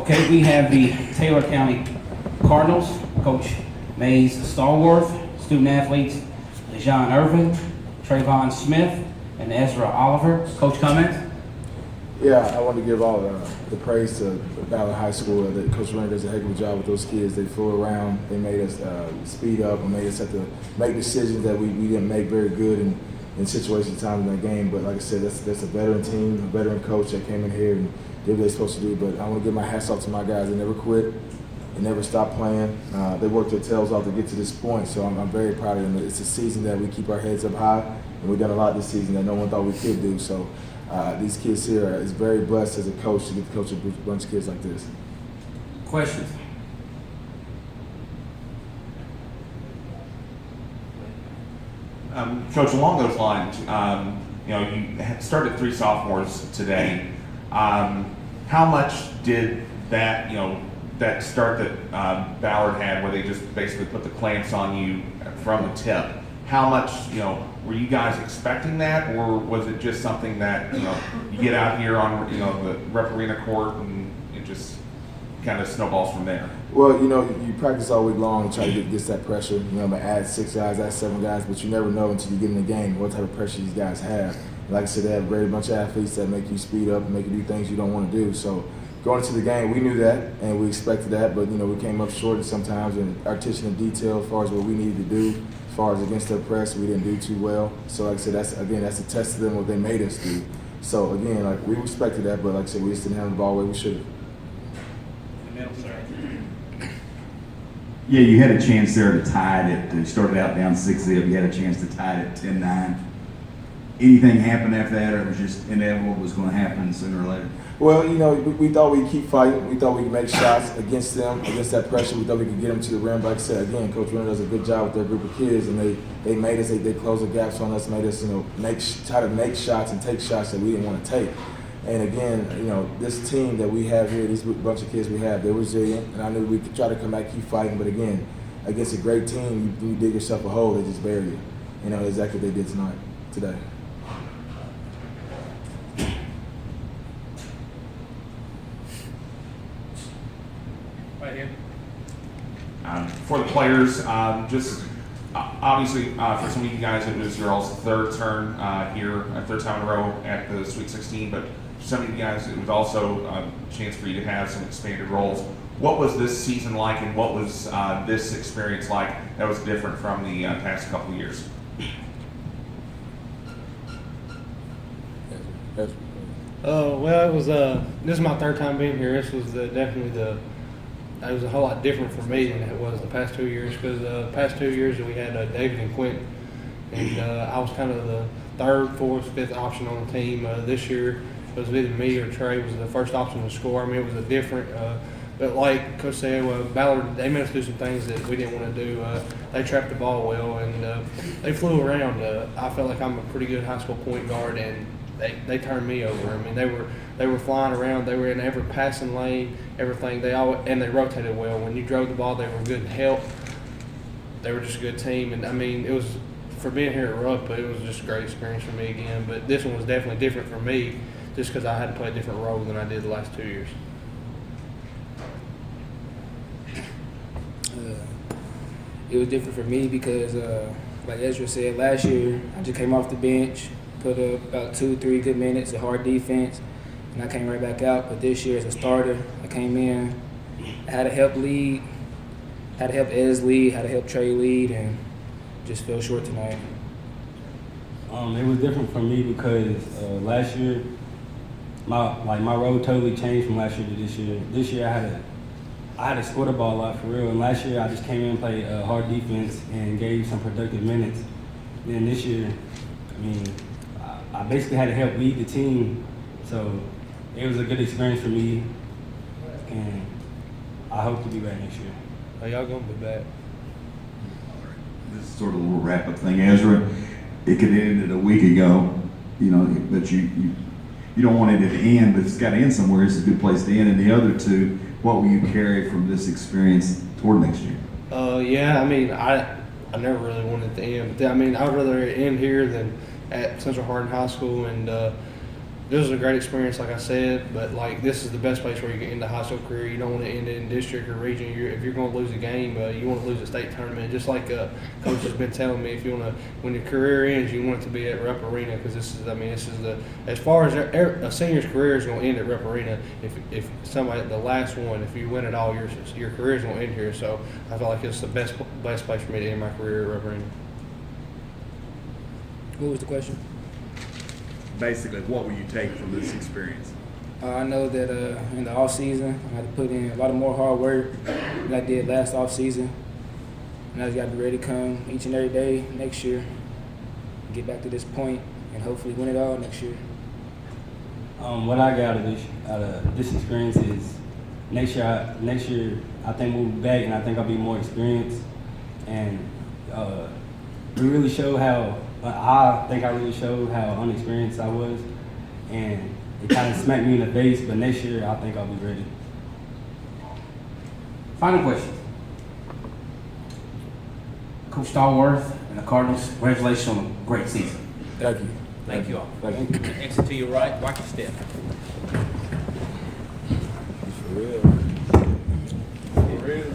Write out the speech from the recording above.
Okay, we have the Taylor County Cardinals, Coach Mays Stallworth, student athletes Dejon Irvin, Trayvon Smith, and Ezra Oliver. Coach, comments? Yeah, I want to give all the praise to Ballard High School. That Coach Renner does a heck of a job with those kids. They flew around. They made us speed up and made us have to make decisions that we didn't make very good in situations times in that game. But like I said, that's a veteran team, a veteran coach that came in here and did what they're supposed to do. But I want to give my hats off to my guys. They never quit. They never stopped playing. They worked their tails off to get to this point. So I'm very proud of them. It's a season that we keep our heads up high, and we've done a lot this season that no one thought we could do. So these kids here is very blessed as a coach to get to coach a bunch of kids like this. Questions? Coach, along those lines, you had started 3 sophomores today. How much did that, that start that Ballard had, where they just basically put the clamps on you from the tip? How much, were you guys expecting that, or was it just something that you get out here on the referee court and it just kind of snowballs from there? Well, you practice all week long to try to get that pressure. Add 6 guys, add 7 guys, but you never know until you get in the game what type of pressure these guys have. Like I said, they have a great bunch of athletes that make you speed up and make you do things you don't want to do. So going into the game, we knew that and we expected that, but we came up short sometimes in our attention to detail as far as what we needed to do. As far as against their press, we didn't do too well. So like I said, that's a test to them what they made us do. So again, we respected that, but like I said, we just didn't have the ball where we should have. Yeah, you had a chance there to tie it. You started out down 6-0. You had a chance to tie it 10-9. Anything happened after that, or it was just inevitable it was going to happen sooner or later? Well, we thought we'd keep fighting. We thought we could make shots against them, against that pressure. We thought we could get them to the rim. But like I said, again, Coach Renner does a good job with their group of kids, and they made us, they closed the gaps on us, made us, try to make shots and take shots that we didn't want to take. And again, this team that we have here, these bunch of kids we have, they're resilient, and I knew we could try to come back, keep fighting. But again, against a great team, you dig yourself a hole, they just bury you. Exactly what they did today. Right here. For the players, just obviously for some of you guys, it was your all's third turn here, third time in a row at the Sweet 16, but for some of you guys, it was also a chance for you to have some expanded roles. What was this season like, and what was this experience like that was different from the past couple of years? Well, it was this is my third time being here. This was definitely it was a whole lot different for me than it was the past 2 years, because the past 2 years we had David and Quentin, and I was kind of the third, fourth, fifth option on the team. This year it was either me or Trey was the first option to score. I mean, it was a different. But like Coach said, Ballard, they made us do some things that we didn't want to do. They trapped the ball well, and they flew around. I felt like I'm a pretty good high school point guard, and they turned me over. I mean, they were flying around. They were in every passing lane, everything. And they rotated well. When you drove the ball, they were good help. They were just a good team, and I mean, it was for being here at Rupp, but it was just a great experience for me again. But this one was definitely different for me, just because I had to play a different role than I did the last 2 years. It was different for me because, like Ezra said, last year I just came off the bench, put up about 2-3 good minutes of hard defense, and I came right back out. But this year as a starter, I came in, I had to help lead, had to help Ez lead, had to help Trey lead, and just fell short tonight. It was different for me because last year, my role totally changed from last year to this year. This year I had to score the ball a lot for real, and last year I just came in and played hard defense and gave some productive minutes. Then this year, I mean, I basically had to help lead the team, so it was a good experience for me, and I hope to be back next year. Are y'all gonna be back? This is sort of a little wrap-up thing, Ezra. It could have ended a week ago, but you don't want it to end, but it's got to end somewhere. It's a good place to end. And the other two, what will you carry from this experience toward next year? Yeah, I mean, I never really wanted it to end, but I mean, I'd rather end here than at Central Hardin High School, and this was a great experience, like I said, but like this is the best place where you can end a high school career. You don't want to end it in district or region. If you're going to lose a game, you want to lose a state tournament. Just like coach has been telling me, if you want to, when your career ends, you want it to be at Rupp Arena, because this is the as far as a senior's career is going to end at Rupp Arena. If somebody the last one, if you win it all, your career is going to end here. So I feel like it's the best place for me to end my career at Rupp Arena. What was the question? Basically, what will you take from this experience? I know that in the off season, I had to put in a lot of more hard work than I did last off season, and I just got to be ready to come each and every day next year, get back to this point, and hopefully win it all next year. What I got out of this experience is next year I think we'll be back, and I think I'll be more experienced, and we really show how. I think I really showed how unexperienced I was, and it kind of smacked me in the face, but next year I think I'll be ready. Final question. Coach Stallworth and the Cardinals, congratulations on a great season. Thank you. Thank you all. Thank you. Exit to your right, watch your step. For real. For real.